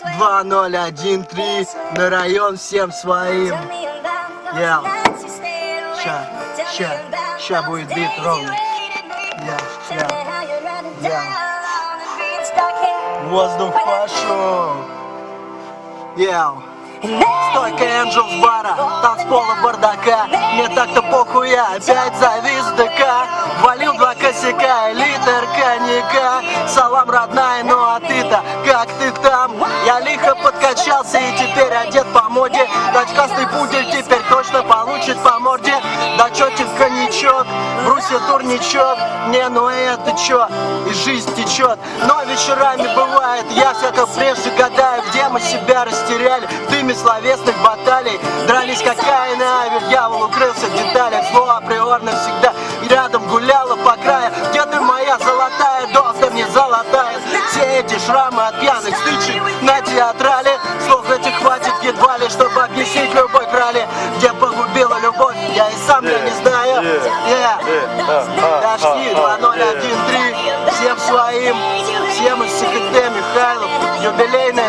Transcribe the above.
2013 на район всем своим. Я. Ща будет бит ровно. Я. Воздух пошел. Стойка Энджел с бара, танцпола бардака. Мне так-то похуй, я опять завис в ДК. Валил 2 косяка и литр коньяка. Салам, родная, ну а ты-то, как ты там? Я лихо подкачался и теперь одет по моде. Очкастый пудель теперь точно получит по морде. Да чё тебе коньячок, брусья турничок. Не, ну это чё, и жизнь течет. Но вечерами бывает, я все как прежде гадаю, где мы себя растеряли. В дыме словесных баталий дрались как Каин и Авель. Дьявол укрылся в деталях, зло априорно всегда и рядом гуляла по краю. Где ты, моя золотая доза, не золотая? Все эти шрамы от пьяных стычек на театрале. Слов этих хватит едва ли, чтобы объяснить любой крале. Где погубила любовь, я и сам не знаю. Дожди 2013 всем своим, всем из СКТ Михайлов. Юбилейная